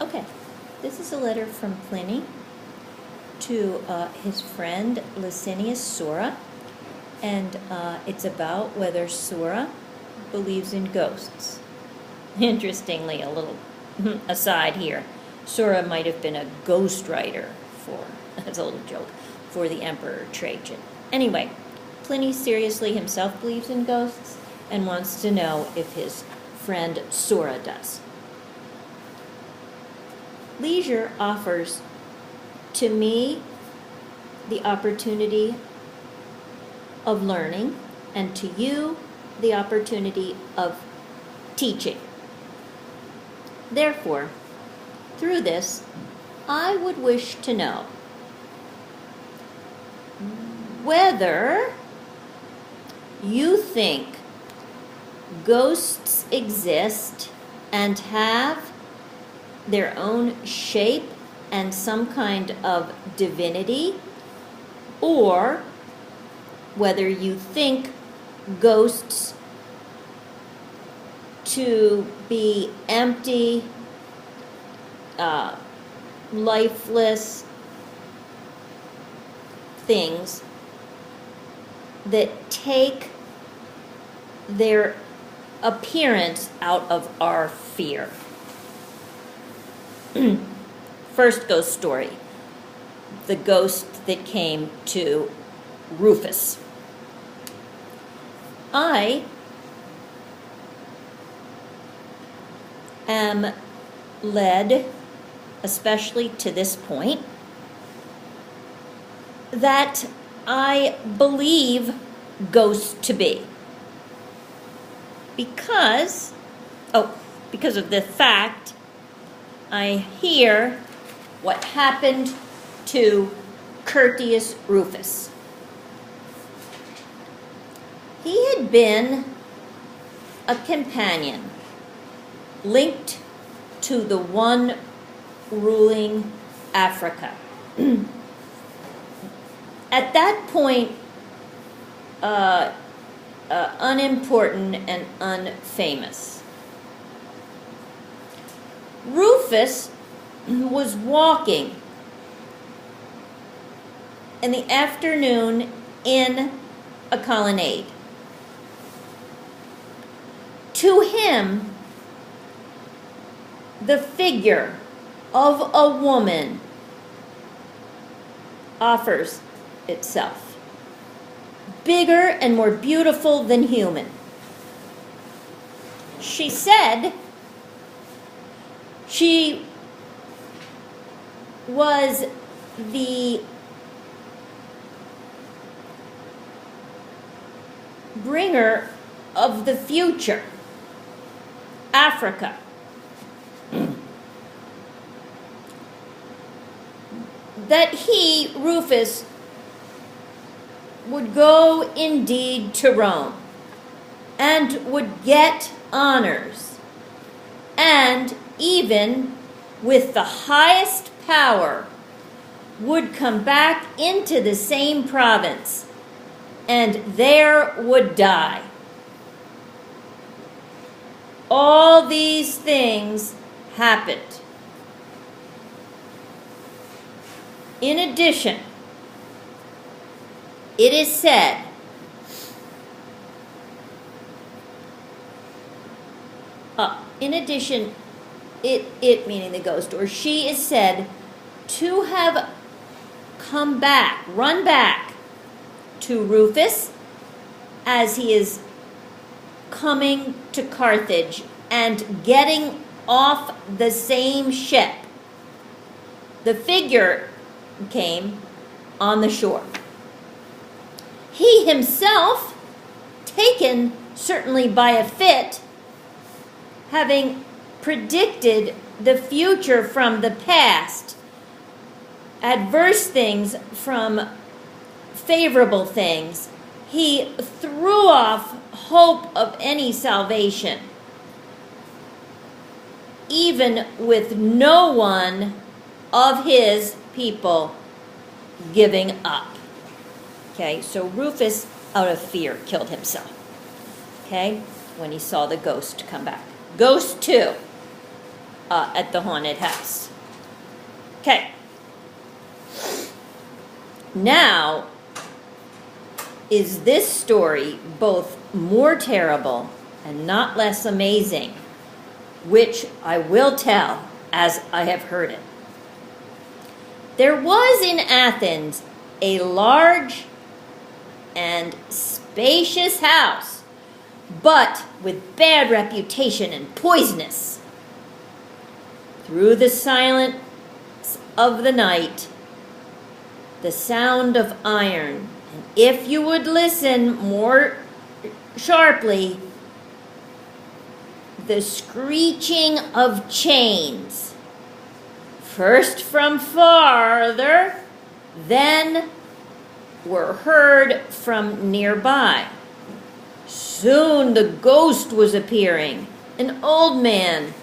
Okay, this is a letter from Pliny to his friend Licinius Sura, and it's about whether Sura believes in ghosts. Interestingly, a little aside here, Sura might have been a ghostwriter for, that's a little joke, for the Emperor Trajan. Anyway, Pliny seriously himself believes in ghosts and wants to know if his friend Sura does. Leisure offers to me the opportunity of learning, and to you the opportunity of teaching. Therefore, through this, I would wish to know whether you think ghosts exist and have their own shape and some kind of divinity, or whether you think ghosts to be empty, lifeless things that take their appearance out of our fear. First ghost story, the ghost that came to Rufus. I am led, especially to this point, that I believe ghosts to be. Because of the fact I hear what happened to Curtius Rufus. He had been a companion linked to the one ruling Africa. At that point, unimportant and unfamous. Rufus was walking in the afternoon in a colonnade. To him, the figure of a woman offers itself, bigger and more beautiful than human. She said she was the bringer of the future, Africa. That he, Rufus, would go indeed to Rome and would get honors, and even with the highest power would come back into the same province and there would die. All these things happened. In addition, it is said it meaning the ghost, or she is said to have come back, run back to Rufus as he is coming to Carthage and getting off the same ship. The figure came on the shore. He himself, taken certainly by a fit, having predicted the future from the past, adverse things from favorable things, he threw off hope of any salvation, even with no one of his people giving up. Okay, so Rufus, out of fear, killed himself. Okay, when he saw the ghost come back. Ghost 2. at the haunted house. Okay. Now, is this story both more terrible and not less amazing, which I will tell as I have heard it. There was in Athens a large and spacious house, but with bad reputation and poisonous. Through the silence of the night, the sound of iron, and if you would listen more sharply, the screeching of chains, first from farther, then were heard from nearby. Soon the ghost was appearing, an old man,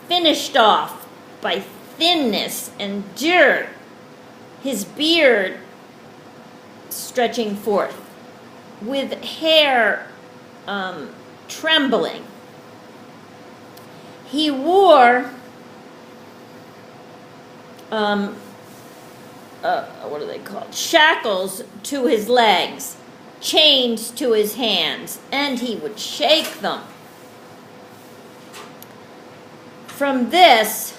finished off by thinness and dirt, his beard stretching forth, with hair trembling. He wore what are they called? Shackles to his legs, chains to his hands, and he would shake them. From this,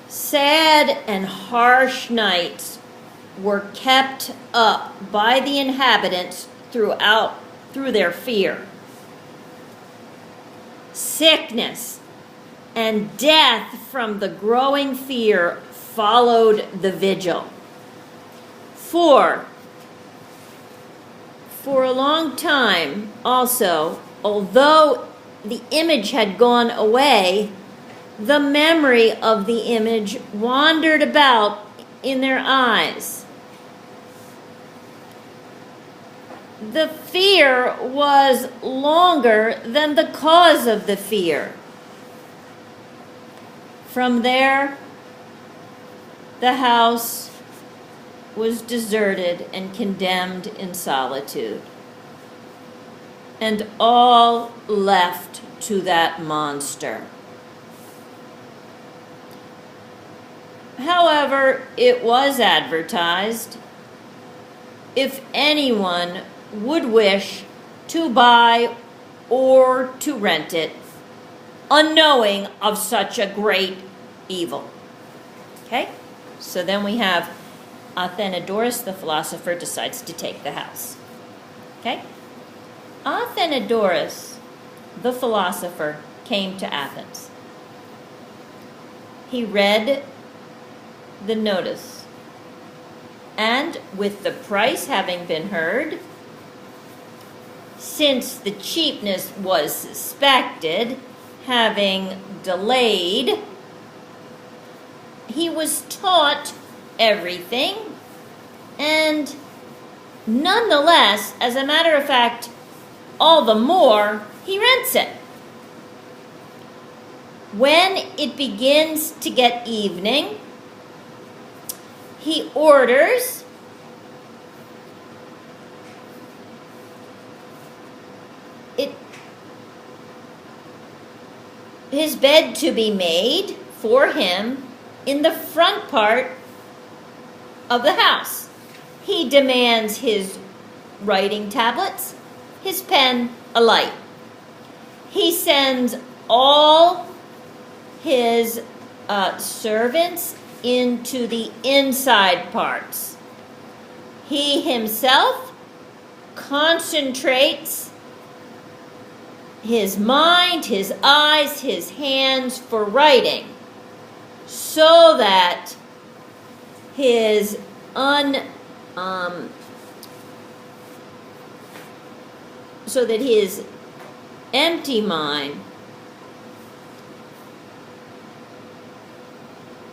sad and harsh nights were kept up by the inhabitants through their fear. Sickness and death from the growing fear followed the vigil. For a long time also, although the image had gone away, the memory of the image wandered about in their eyes. The fear was longer than the cause of the fear. From there, the house was deserted and condemned in solitude, and all left to that monster. However, it was advertised if anyone would wish to buy or to rent it, unknowing of such a great evil. Okay? So then we have Athenodorus, the philosopher, decides to take the house. Okay? Athenodorus, the philosopher, came to Athens. He read the notice, and with the price having been heard, since the cheapness was suspected, having delayed, he was taught everything, and nonetheless, as a matter of fact, all the more, he rents it. When it begins to get evening, he orders his bed to be made for him in the front part of the house. He demands his writing tablets, his pen, a light. He sends all his servants into the inside parts. He himself concentrates his mind, his eyes, his hands for writing, so that his empty mind,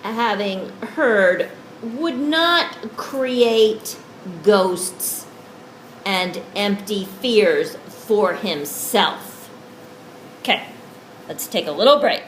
having heard, would not create ghosts and empty fears for himself. Okay, let's take a little break.